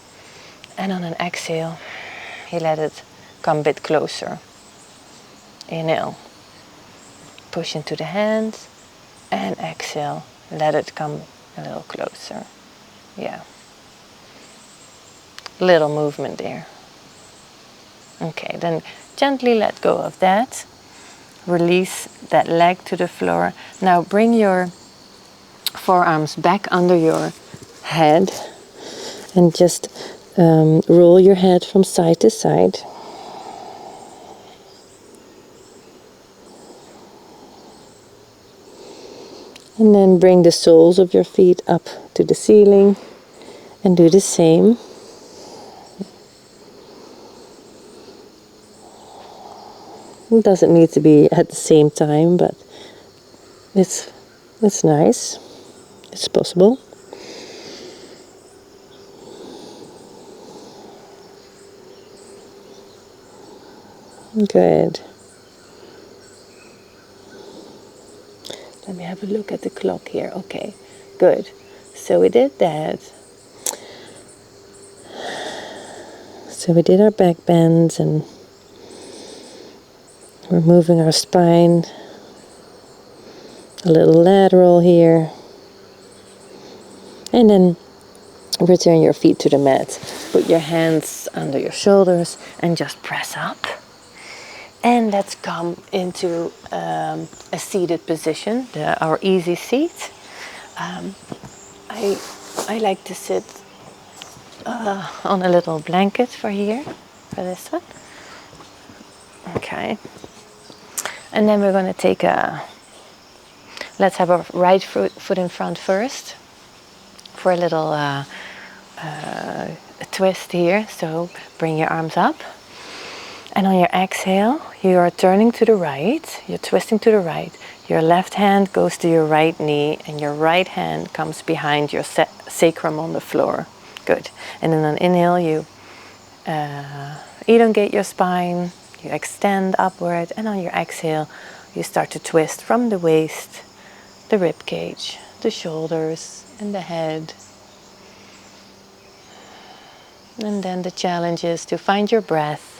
And on an exhale, you let it come a bit closer. Inhale, push into the hand, and exhale, let it come a little closer. Yeah. Little movement there. Okay, then gently let go of that. Release that leg to the floor. Now bring your forearms back under your head and just roll your head from side to side. And then bring the soles of your feet up to the ceiling and do the same. It doesn't need to be at the same time, but it's nice. It's possible. Good. Let me have a look at the clock here. Okay, good. So we did that. So we did our back bends and we're moving our spine a little lateral here. And then return your feet to the mat. Put your hands under your shoulders and just press up. And let's come into a seated position, our easy seat. I like to sit on a little blanket for this one. Okay. And then we're going to take let's have our right foot in front first for a little twist here. So bring your arms up. And on your exhale, you are turning to the right, you're twisting to the right. Your left hand goes to your right knee and your right hand comes behind your sacrum on the floor. Good. And then on inhale, you elongate your spine, you extend upward, and on your exhale, you start to twist from the waist, the rib cage, the shoulders, and the head. And then the challenge is to find your breath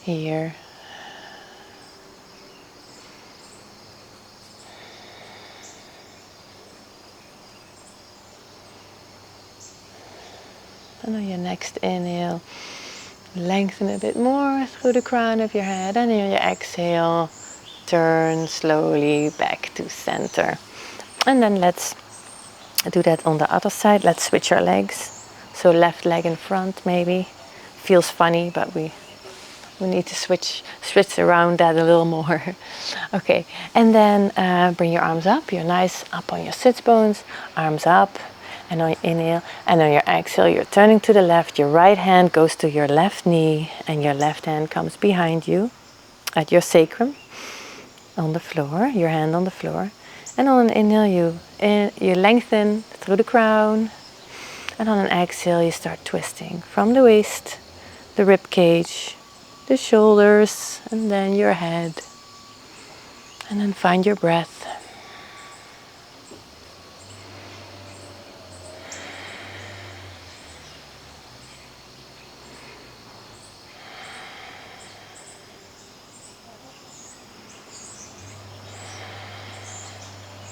here. And on your next inhale, lengthen a bit more through the crown of your head. And on your exhale, turn slowly back to center. And then let's do that on the other side. Let's switch our legs. So left leg in front maybe. Feels funny, but we need to switch around that a little more. Okay, and then bring your arms up. You're nice up on your sits bones. Arms up, and on your inhale, and on your exhale, you're turning to the left. Your right hand goes to your left knee, and your left hand comes behind you at your sacrum on the floor. Your hand on the floor, and on an inhale, you lengthen through the crown, and on an exhale, you start twisting from the waist, the rib cage, the shoulders, and then your head. And then find your breath.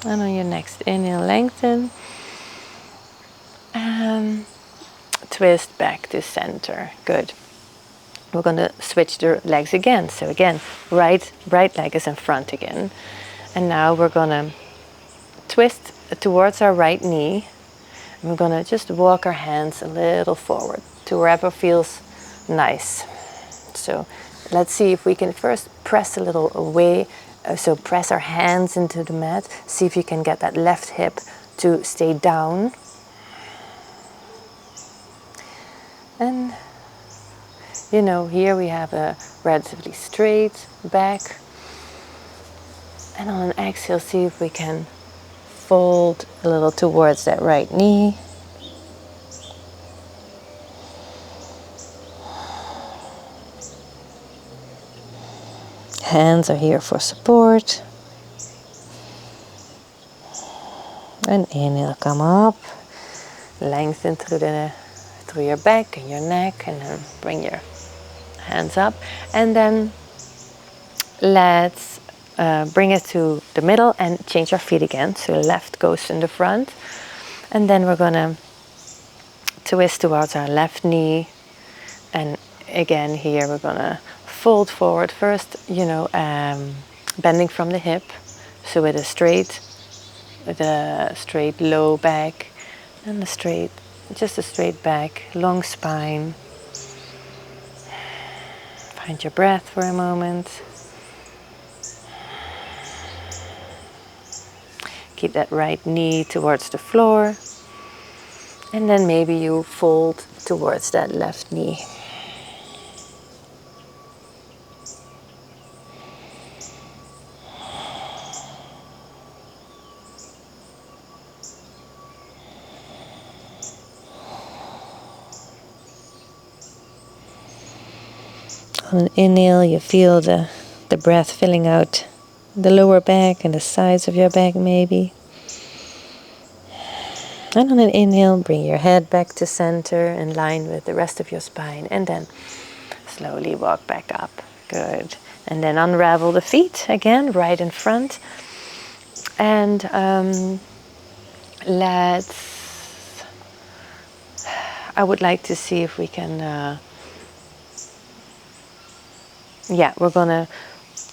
And on your next inhale, lengthen. And twist back to center. Good. We're going to switch the legs again. So again, right leg is in front again. And now we're going to twist towards our right knee. And we're going to just walk our hands a little forward to wherever feels nice. So let's see if we can first press a little away. So press our hands into the mat. See if you can get that left hip to stay down. And you know, here we have a relatively straight back. And on an exhale, see if we can fold a little towards that right knee. Hands are here for support. And inhale, come up. Lengthen through your back and your neck, and then bring your hands up. And then let's bring it to the middle and change our feet again. So left goes in the front. And then we're gonna twist towards our left knee. And again here we're gonna fold forward first, you know, bending from the hip. So with a straight low back and just a straight back, long spine. Find your breath for a moment. Keep that right knee towards the floor. And then maybe you fold towards that left knee. On an inhale, you feel the breath filling out the lower back and the sides of your back maybe. And on an inhale, bring your head back to center in line with the rest of your spine. And then slowly walk back up. Good. And then unravel the feet again, right in front. And I would like to see if we can...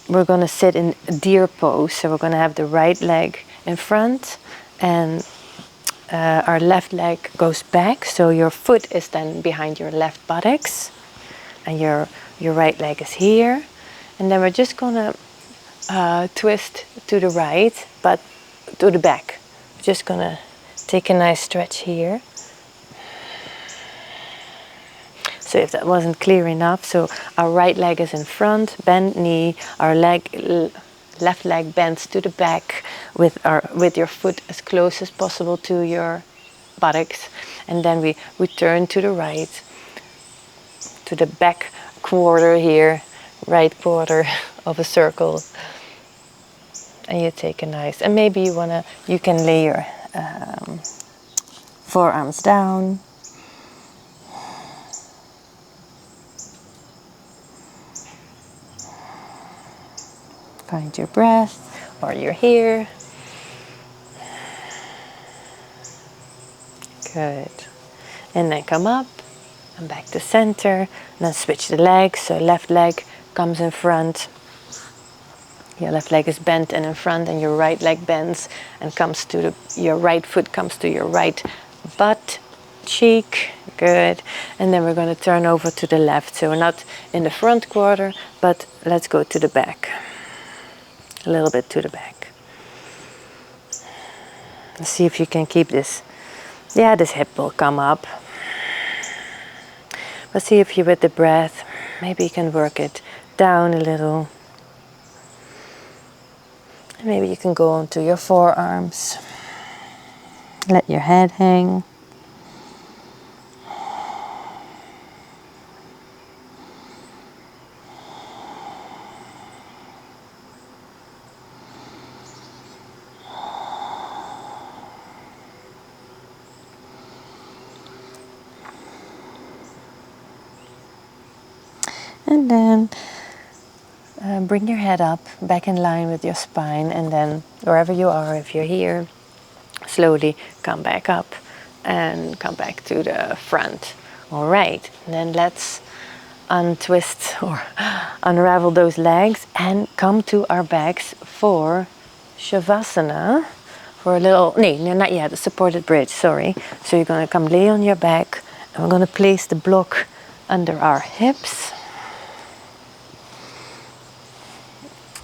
we're gonna sit in deer pose. So we're gonna have the right leg in front, and our left leg goes back. So your foot is then behind your left buttocks, and your right leg is here. And then we're just gonna twist to the right, but to the back. We're just gonna take a nice stretch here. So if that wasn't clear enough, so our right leg is in front, bend knee, our left leg bends to the back with your foot as close as possible to your buttocks, and then we return to the right, to the back quarter here, right quarter of a circle, and you take a nice, and maybe you can lay your forearms down. Find your breath, or you're here. Good. And then come up and back to center. And then switch the legs. So left leg comes in front. Your left leg is bent and in front, and your right leg bends and comes to your right foot comes to your right butt cheek. Good. And then we're going to turn over to the left. So we're not in the front quarter, but let's go to the back. A little bit to the back. Let's see if you can keep this. Yeah, this hip will come up. But see if you, with the breath, maybe you can work it down a little. And maybe you can go onto your forearms. Let your head hang. And then bring your head up, back in line with your spine, and then wherever you are, if you're here, slowly come back up and come back to the front. All right, and then let's untwist or unravel those legs and come to our backs for Shavasana. For a little, no, not yet, a supported bridge, sorry. So you're gonna come lay on your back, and we're gonna place the block under our hips.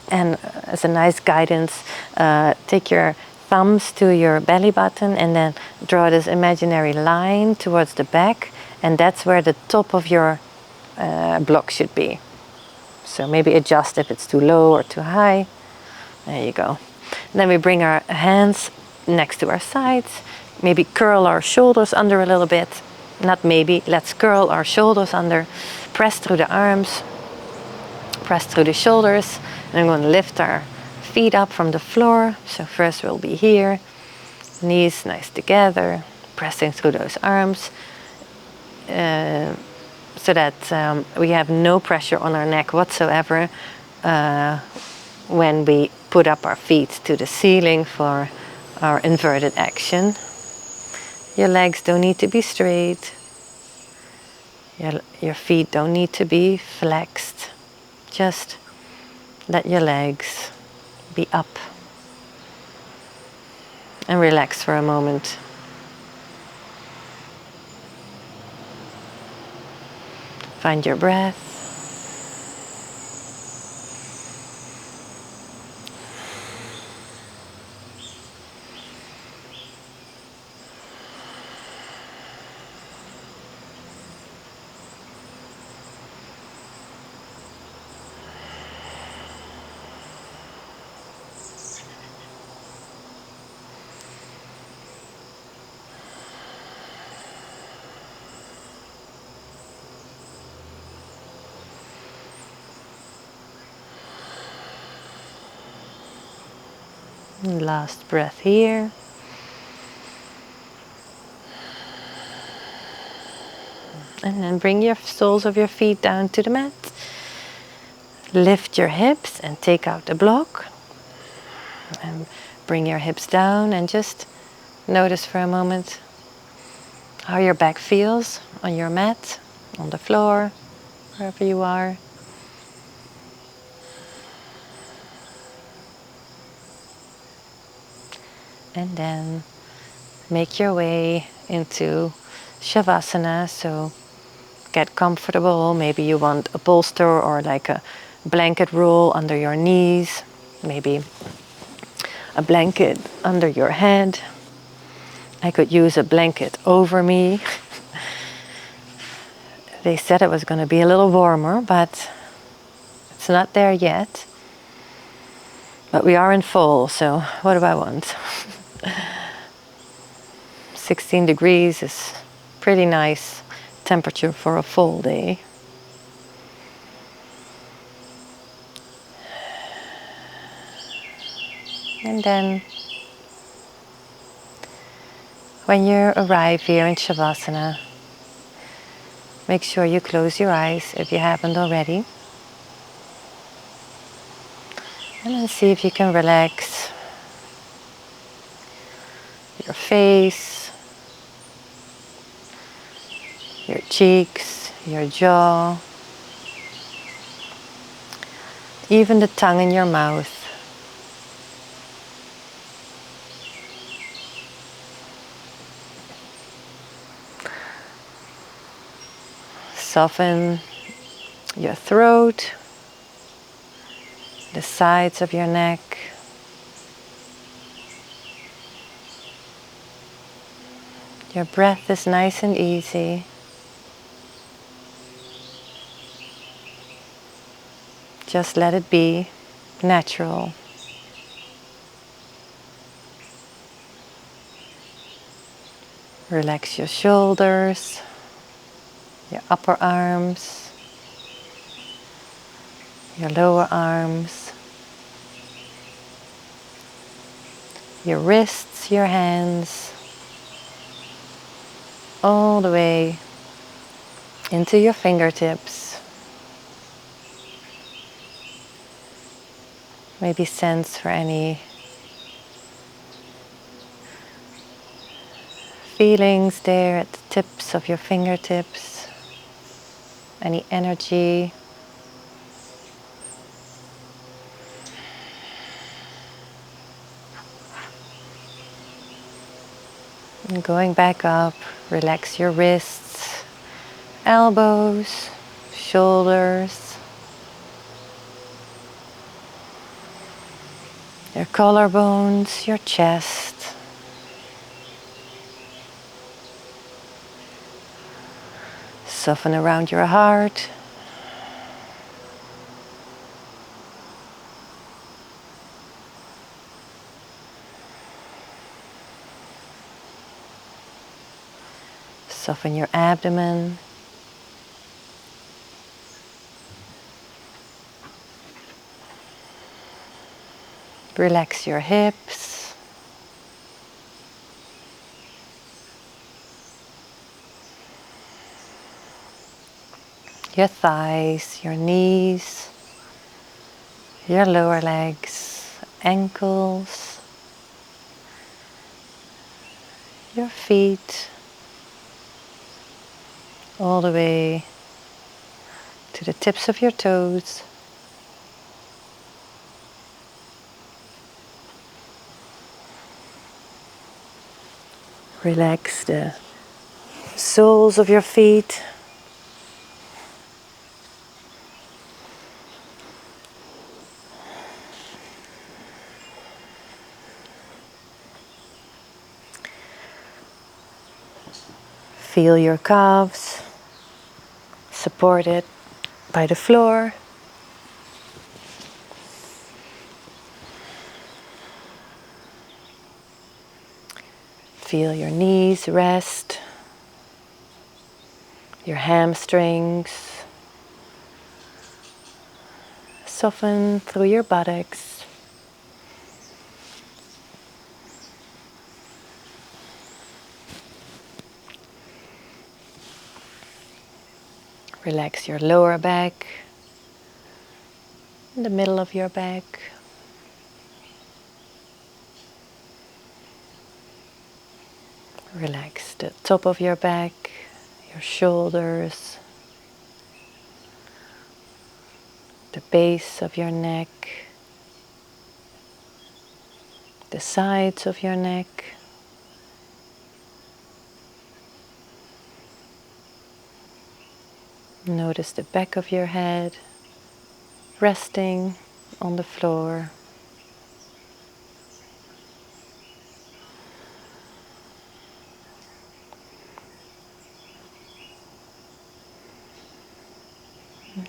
And as a nice guidance, take your thumbs to your belly button and then draw this imaginary line towards the back, and that's where the top of your block should be. So maybe adjust if it's too low or too high. There you go. And then we bring our hands next to our sides, maybe curl our shoulders under a little bit. Not maybe, let's curl our shoulders under, press through the arms, press through the shoulders, and I'm going to lift our feet up from the floor. So first we'll be here, knees nice together, pressing through those arms, so that we have no pressure on our neck whatsoever when we put up our feet to the ceiling for our inverted action. Your legs don't need to be straight. Your feet don't need to be flexed. Just let your legs be up and relax for a moment. Find your breath. And last breath here. And then bring your soles of your feet down to the mat. Lift your hips and take out the block. And bring your hips down and just notice for a moment how your back feels on your mat, on the floor, wherever you are. And then make your way into Shavasana. So get comfortable. Maybe you want a bolster or like a blanket roll under your knees. Maybe a blanket under your head. I could use a blanket over me. They said it was going to be a little warmer, but it's not there yet. But we are in fall, so what do I want? 16 degrees is pretty nice temperature for a fall day. And then when you arrive here in Shavasana, make sure you close your eyes if you haven't already. And then see if you can relax your face, your cheeks, your jaw, even the tongue in your mouth. Soften your throat, the sides of your neck. Your breath is nice and easy. Just let it be natural. Relax your shoulders, your upper arms, your lower arms, your wrists, your hands, all the way into your fingertips. Maybe sense for any feelings there at the tips of your fingertips, any energy. And going back up, relax your wrists, elbows, shoulders, your collarbones, your chest. Soften around your heart. Soften your abdomen. Relax your hips. Your thighs, your knees, your lower legs, ankles, your feet, all the way to the tips of your toes. Relax the soles of your feet. Feel your calves supported by the floor. Feel your knees rest, your hamstrings soften through your buttocks. Relax your lower back, the middle of your back. Relax the top of your back, your shoulders, the base of your neck, the sides of your neck. Notice the back of your head resting on the floor.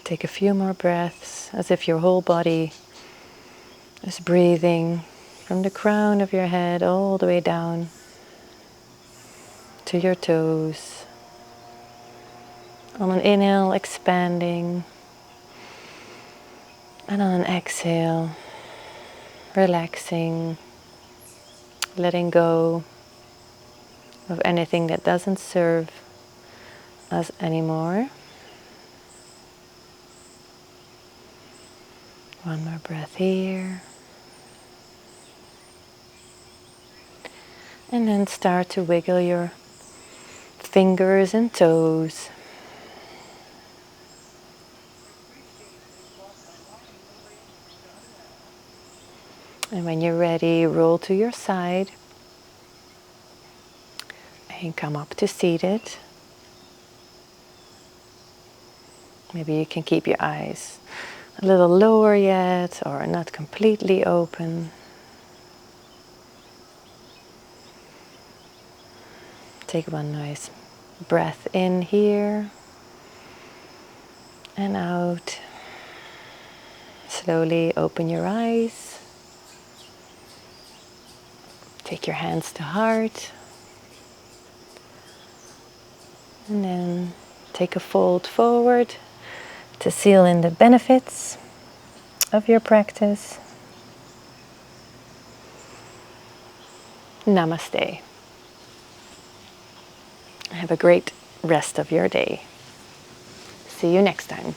Take a few more breaths as if your whole body is breathing from the crown of your head all the way down to your toes. On an inhale, expanding, and on an exhale, relaxing, letting go of anything that doesn't serve us anymore. One more breath here. And then start to wiggle your fingers and toes. And when you're ready, roll to your side and come up to seated. Maybe you can keep your eyes a little lower yet or not completely open. Take one nice breath in here and out. Slowly open your eyes. Take your hands to heart. And then take a fold forward to seal in the benefits of your practice. Namaste. Have a great rest of your day. See you next time.